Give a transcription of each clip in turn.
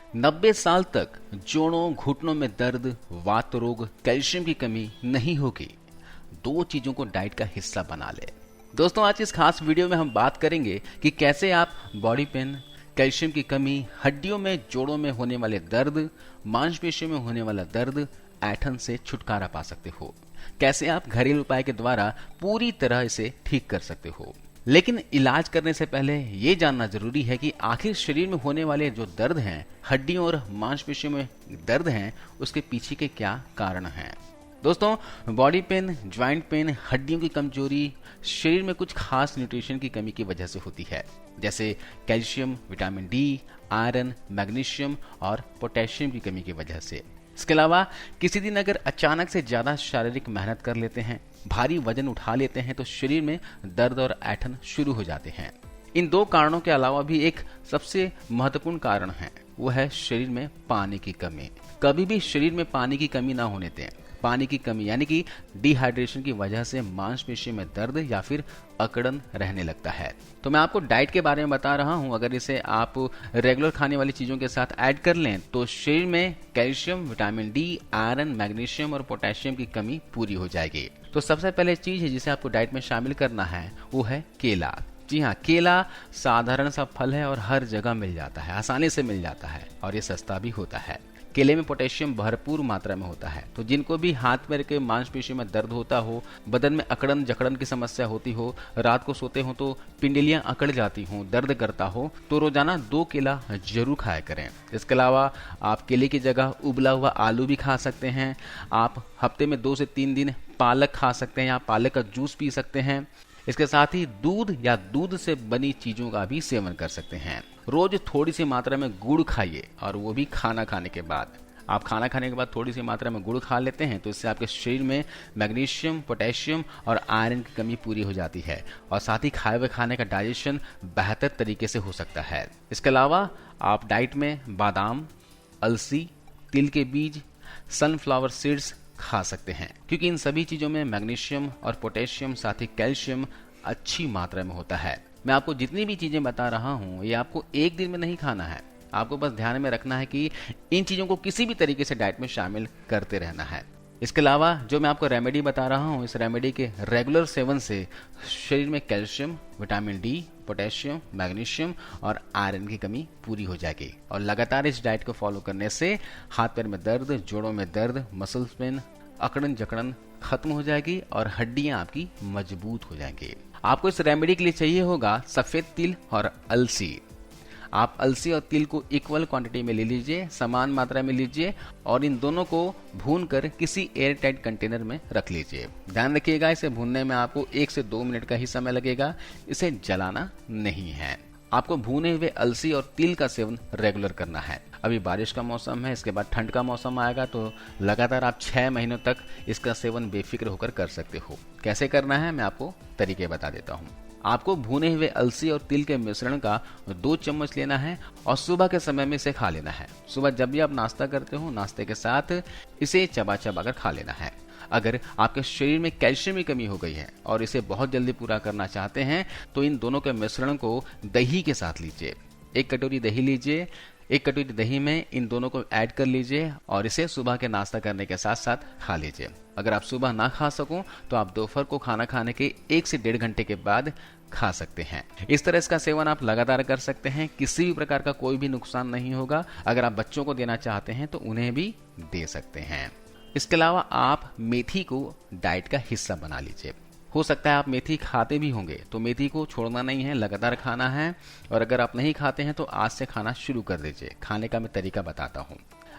90 साल तक जोड़ों घुटनों में दर्द, वात रोग, कैल्शियम की कमी नहीं होगी। दो चीजों को डाइट का हिस्सा बना ले। दोस्तों, आज इस खास वीडियो में हम बात करेंगे कि कैसे आप बॉडी पेन, कैल्शियम की कमी, हड्डियों में जोड़ों में होने वाले दर्द, मांसपेशियों में होने वाला दर्द, ऐठन से छुटकारा पा सकते हो। कैसे आप घरेलू उपाय के द्वारा पूरी तरह इसे ठीक कर सकते हो। लेकिन इलाज करने से पहले ये जानना जरूरी है कि आखिर शरीर में होने वाले जो दर्द हैं, हड्डियों और मांसपेशियों में दर्द हैं, उसके पीछे के क्या कारण हैं। दोस्तों, बॉडी पेन, ज्वाइंट पेन, हड्डियों की कमजोरी शरीर में कुछ खास न्यूट्रिशन की कमी की वजह से होती है, जैसे calcium, vitamin D, iron, magnesium और पोटेशियम की कमी की वजह से। इसके अलावा किसी दिन अगर अचानक से ज्यादा शारीरिक मेहनत कर लेते हैं, भारी वजन उठा लेते हैं, तो शरीर में दर्द और ऐठन शुरू हो जाते हैं। इन दो कारणों के अलावा भी एक सबसे महत्वपूर्ण कारण है, वो है शरीर में पानी की कमी। कभी भी शरीर में पानी की कमी ना होने दें। पानी की कमी यानी कि डिहाइड्रेशन की वजह से मांसपेशियों में दर्द या फिर अकड़न रहने लगता है। तो मैं आपको डाइट के बारे में बता रहा हूं, अगर इसे आप रेगुलर खाने वाली चीजों के साथ ऐड कर लें तो शरीर में calcium, vitamin D, iron, magnesium और पोटेशियम की कमी पूरी हो जाएगी। तो सबसे पहले चीज है जिसे आपको डाइट में शामिल करना है, वो है केला। जी हाँ, केला साधारण सा फल है और हर जगह मिल जाता है, आसानी से मिल जाता है और ये सस्ता भी होता है। केले में पोटेशियम भरपूर मात्रा में होता है। तो जिनको भी हाथ पैर के मांसपेशियों में दर्द होता हो, बदन में अकड़न जकड़न की समस्या होती हो, रात को सोते हो तो पिंडलियां अकड़ जाती हो, दर्द करता हो, तो रोजाना 2 केला जरूर खाया करें। इसके अलावा आप केले की जगह उबला हुआ आलू भी खा सकते हैं। आप हफ्ते में 2 से 3 दिन पालक खा सकते हैं या पालक का जूस पी सकते हैं। इसके साथ ही दूध या दूध से बनी चीजों का भी सेवन कर सकते हैं। रोज थोड़ी सी मात्रा में गुड़ खाइए, और वो भी खाना खाने के बाद। आप खाना खाने के बाद थोड़ी सी मात्रा में गुड़ खा लेते हैं तो इससे आपके शरीर में मैग्नीशियम, पोटेशियम और आयरन की कमी पूरी हो जाती है, और साथ ही खाए हुए खाने का डाइजेशन बेहतर तरीके से हो सकता है। इसके अलावा आप डाइट में बादाम, अलसी, तिल के बीज, सनफ्लावर सीड्स खा सकते हैं, क्योंकि इन सभी चीजों में मैग्नीशियम और पोटेशियम, साथ ही कैल्शियम अच्छी मात्रा में होता है। मैं आपको जितनी भी चीजें बता रहा हूं, ये आपको एक दिन में नहीं खाना है। आपको बस ध्यान में रखना है कि इन चीजों को किसी भी तरीके से डाइट में शामिल करते रहना है। इसके अलावा जो मैं आपको रेमेडी बता रहा हूं, इस रेमेडी के रेगुलर सेवन से शरीर में calcium, vitamin D, potassium, magnesium और आयरन की कमी पूरी हो जाएगी। और लगातार इस डाइट को फॉलो करने से हाथ पैर में दर्द, जोड़ों में दर्द, मसल्स पेन, अकड़न जकड़न खत्म हो जाएगी और हड्डियां आपकी मजबूत हो जाएंगी। आपको इस रेमेडी के लिए चाहिए होगा सफेद तिल और अलसी। आप अलसी और तिल को इक्वल क्वांटिटी में ले लीजिए, समान मात्रा में लीजिए, और इन दोनों को भूनकर किसी एयर टाइट कंटेनर में रख लीजिए। ध्यान रखिएगा, इसे भूनने में आपको 1 से 2 मिनट का ही समय लगेगा। इसे जलाना नहीं है। आपको भुने हुए अलसी और तिल का सेवन रेगुलर करना है। अभी बारिश का मौसम है, इसके बाद ठंड का मौसम आएगा, तो लगातार आप 6 महीनों तक इसका सेवन बेफिक्र होकर कर सकते हो। कैसे करना है मैं आपको तरीके बता देता हूँ। आपको भुने हुए अलसी और तिल के मिश्रण का 2 चम्मच लेना है और सुबह के समय में इसे खा लेना है। सुबह जब भी आप नाश्ता करते हो, नाश्ते के साथ इसे चबा चबा कर खा लेना है। अगर आपके शरीर में कैल्शियम की कमी हो गई है और इसे बहुत जल्दी पूरा करना चाहते हैं, तो इन दोनों के मिश्रण को दही के साथ लीजिए। 1 कटोरी दही लीजिए। 1 कटोरी दही में इन दोनों को ऐड कर लीजिए और इसे सुबह के नाश्ता करने के साथ साथ खा लीजिए। अगर आप सुबह ना खा सको तो आप दोपहर को खाना खाने के 1 से 1.5 घंटे के बाद खा सकते हैं। इस तरह इसका सेवन आप लगातार कर सकते हैं, किसी भी प्रकार का कोई भी नुकसान नहीं होगा। अगर आप बच्चों को देना चाहते हैं तो उन्हें भी दे सकते हैं। इसके अलावा आप मेथी को डाइट का हिस्सा बना लीजिए। हो सकता है आप मेथी खाते भी होंगे, तो मेथी को छोड़ना नहीं है, लगातार खाना है। और अगर आप नहीं खाते हैं तो आज से खाना शुरू कर दीजिए। खाने का मैं तरीका बताता हूँ।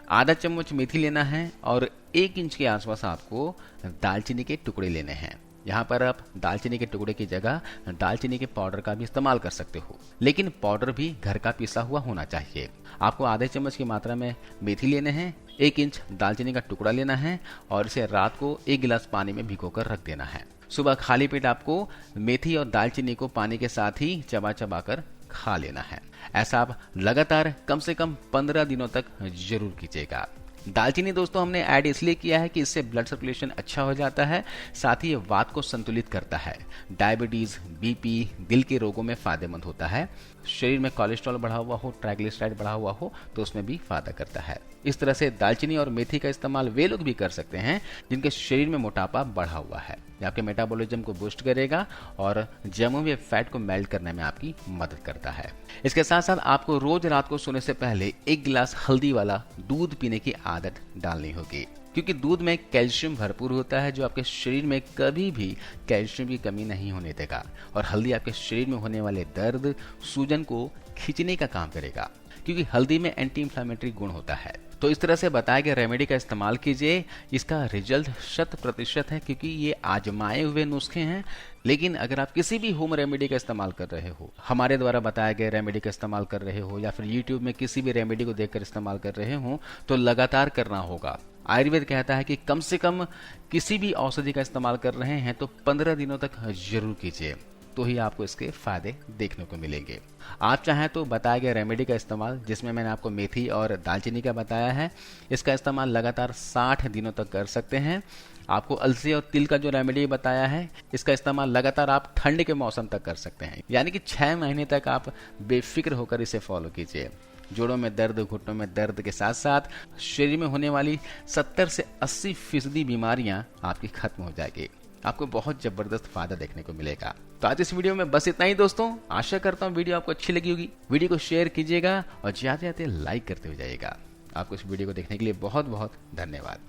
आधा चम्मच मेथी लेना है और 1 इंच के आसपास आपको दालचीनी के टुकड़े लेने हैं। यहाँ पर आप दालचीनी के टुकड़े की जगह दालचीनी के पाउडर का भी इस्तेमाल कर सकते हो, लेकिन पाउडर भी घर का पिसा हुआ होना चाहिए। आपको आधे चम्मच की मात्रा में मेथी लेने हैं, 1 इंच दालचीनी का टुकड़ा लेना है और इसे रात को 1 गिलास पानी में भिगोकर रख देना है। सुबह खाली पेट आपको मेथी और दालचीनी को पानी के साथ ही चबा चबा कर खा लेना है। ऐसा आप लगातार कम से कम 15 दिनों तक जरूर कीजिएगा। दालचीनी दोस्तों हमने ऐड इसलिए किया है कि इससे ब्लड सर्कुलेशन अच्छा हो जाता है, साथ ही ये वात को संतुलित करता है, डायबिटीज, बीपी, दिल के रोगों में फायदेमंद होता है, शरीर में कोलेस्ट्रॉल बढ़ा हुआ हो, ट्राइग्लिसराइड बढ़ा हुआ हो तो उसमें भी फायदा करता है। इस तरह से दालचीनी और मेथी का इस्तेमाल वे लोग भी कर सकते हैं जिनके शरीर में मोटापा बढ़ा हुआ है। ये आपके मेटाबॉलिज्म को बूस्ट करेगा और जमे हुए फैट को मेल्ट करने में आपकी मदद करता है। इसके साथ साथ आपको रोज रात को सोने से पहले 1 गिलास हल्दी वाला दूध पीने की आदत डालनी होगी, क्योंकि दूध में कैल्शियम भरपूर होता है जो आपके शरीर में कभी भी कैल्शियम की कमी नहीं होने देगा, और हल्दी आपके शरीर में होने वाले दर्द, सूजन को खींचने का काम करेगा, क्योंकि हल्दी में एंटी इंफ्लेमेटरी गुण होता है। तो इस तरह से बताए गए रेमेडी का इस्तेमाल कीजिए। इसका रिजल्ट 100% है, क्योंकि ये आजमाए हुए नुस्खे हैं। लेकिन अगर आप किसी भी होम रेमेडी का इस्तेमाल कर रहे हो, हमारे द्वारा बताए गए रेमेडी का इस्तेमाल कर रहे हो, या फिर यूट्यूब में किसी भी रेमेडी को देखकर इस्तेमाल कर रहे हो, तो लगातार करना होगा। आयुर्वेद कहता है कि कम से कम किसी भी औषधि का इस्तेमाल कर रहे हैं तो 15 दिनों तक जरूर कीजिए, तो ही आपको इसके फायदे देखने को मिलेंगे। आप चाहें तो बताए गए रेमेडी का इस्तेमाल, जिसमें मैंने आपको मेथी और दालचीनी का बताया है, इसका इस्तेमाल लगातार 60 दिनों तक कर सकते हैं। आपको अलसी और तिल का जो रेमेडी बताया है, इसका इस्तेमाल लगातार आप ठंड के मौसम तक कर सकते हैं, यानी कि 6 महीने तक आप बेफिक्र होकर इसे फॉलो कीजिए। जोड़ों में दर्द, घुटनों में दर्द के साथ साथ शरीर में होने वाली 70 से 80% बीमारियां आपकी खत्म हो जाएगी। आपको बहुत जबरदस्त फायदा देखने को मिलेगा। तो आज इस वीडियो में बस इतना ही दोस्तों। आशा करता हूँ वीडियो आपको अच्छी लगी होगी। वीडियो को शेयर कीजिएगा और जाते जाते लाइक करते हुए जाइएगा। आपको इस वीडियो को देखने के लिए बहुत बहुत धन्यवाद।